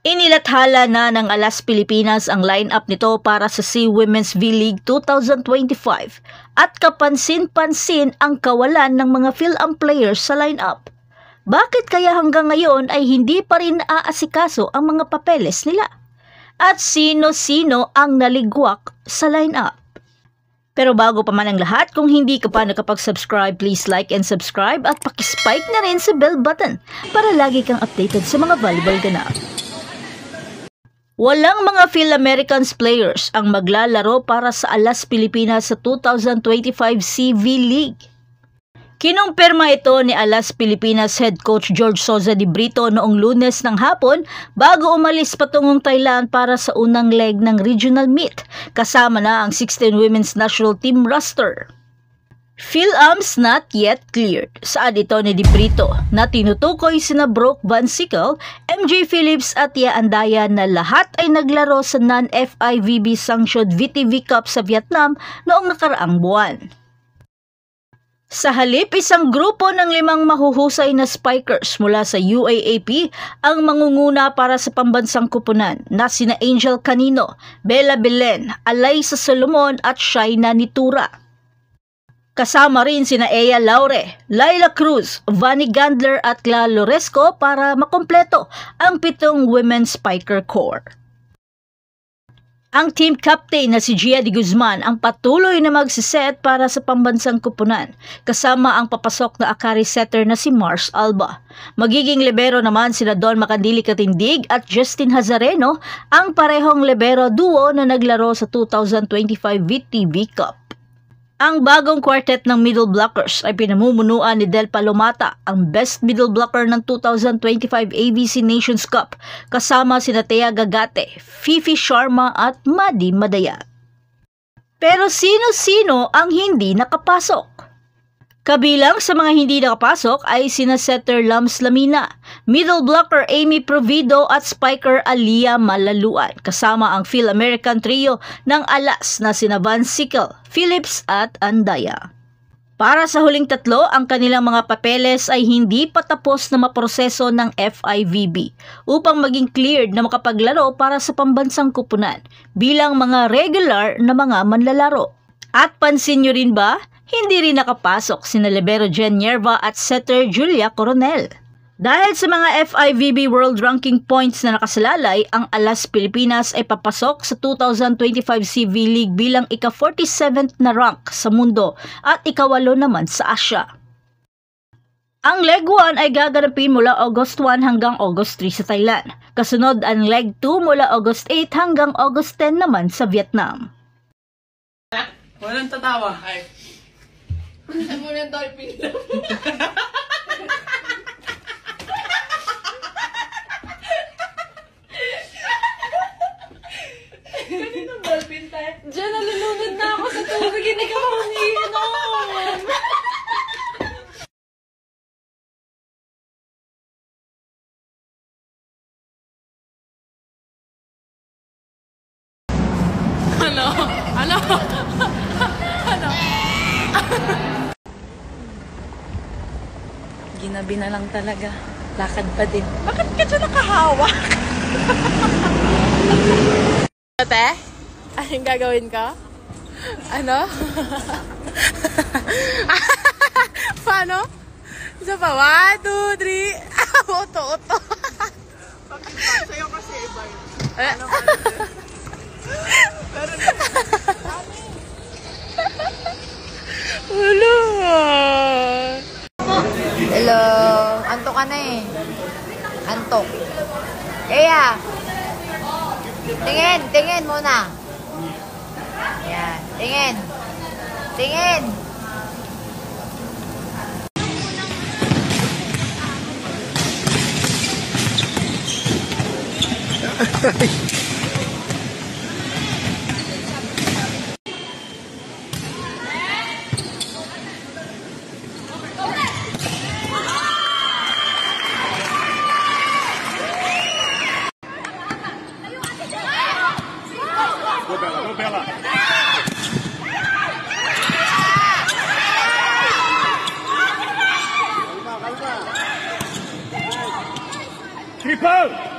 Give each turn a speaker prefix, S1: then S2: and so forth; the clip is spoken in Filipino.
S1: Inilathala na ng Alas Pilipinas ang lineup nito para sa SEA Women's V-League 2025 at kapansin-pansin ang kawalan ng mga Phil-Am players sa lineup. Bakit kaya hanggang ngayon ay hindi pa rin aasikaso ang mga papeles nila? At sino-sino ang naligwak sa lineup? Pero bago pa man ang lahat, kung hindi ka pa nakapag-subscribe, please like and subscribe at pakispike na rin sa bell button para lagi kang updated sa mga volleyball ganap. Walang mga Phil-Americans players ang maglalaro para sa Alas Pilipinas sa 2025 CV League. Kinumpirma ito ni Alas Pilipinas head coach George Soza de Brito noong Lunes ng hapon bago umalis patungong Thailand para sa unang leg ng regional meet, kasama na ang 16 women's national team roster. Phil-Am's not yet cleared. Saad ito ni De Brito na tinutukoy sina Brooke Van Sickle, MJ Phillips at Tia Andaya na lahat ay naglaro sa non-FIVB sanctioned VTV Cup sa Vietnam noong nakaraang buwan. Sa halip, isang grupo ng 5 mahuhusay na spikers mula sa UAAP ang mangunguna para sa pambansang kupunan na sina Angel Canino, Bella Belen, Alaysa Solomon at Shaina Nitura. Kasama rin sina Ea Laure, Laila Cruz, Vanny Gandler at Cla Loresco para makompleto ang 7 women's spiker core. Ang team captain na si Gia de Guzman ang patuloy na magsiset para sa pambansang kupunan, kasama ang papasok na Akari setter na si Mars Alba. Magiging libero naman sina Don Macandili Katindig at Justin Hazareno, ang parehong libero duo na naglaro sa 2025 VTV Cup. Ang bagong quartet ng middle blockers ay pinamumunuan ni Del Palomata, ang best middle blocker ng 2025 ABC Nations Cup, kasama sina Thea Gagate, Fifi Sharma at Madi Madaya. Pero sino-sino ang hindi nakapasok? Kabilang sa mga hindi nakapasok ay sina setter Lams Lamina, middle blocker Amy Provido at spiker Alia Malaluan, kasama ang Phil-American trio ng Alas na sina Van Sickle, Phillips at Andaya. Para sa huling tatlo, ang kanilang mga papeles ay hindi pa tapos na maproseso ng FIVB upang maging cleared na makapaglaro para sa pambansang kupunan bilang mga regular na mga manlalaro. At pansin nyo rin ba? Hindi rin nakapasok sina libero Jen Yerva at setter Julia Coronel. Dahil sa mga FIVB World Ranking Points na nakasalalay, ang Alas Pilipinas ay papasok sa 2025 CV League bilang ika-47th na rank sa mundo at ika-8 naman sa Asia. Ang Leg 1 ay gaganapin mula August 1 hanggang August 3 sa Thailand. Kasunod ang Leg 2 mula August 8 hanggang August 10 naman sa Vietnam.
S2: Walang tatawa. Ay.
S3: Ano mo ng dolphin daw? Ganito dolphin tayo. Diyan, nalulunod na ako sa tubig. Hindi ka mahihinom.
S2: Ano? Ano? Ano?
S3: Ginabi na lang talaga. Lakad pa din.
S2: Bakit ka dyan nakahawak? Ate? Anong gagawin ka? Ano? Paano? Isa pa? 1, 2, 3. Oto. Sa'yo kasi iba yun. Ano ka Wala.
S4: Hello. Antok ka na eh. Antok. Kaya. Tingin muna. Yan. Tingin.
S5: Go Bella. Triple!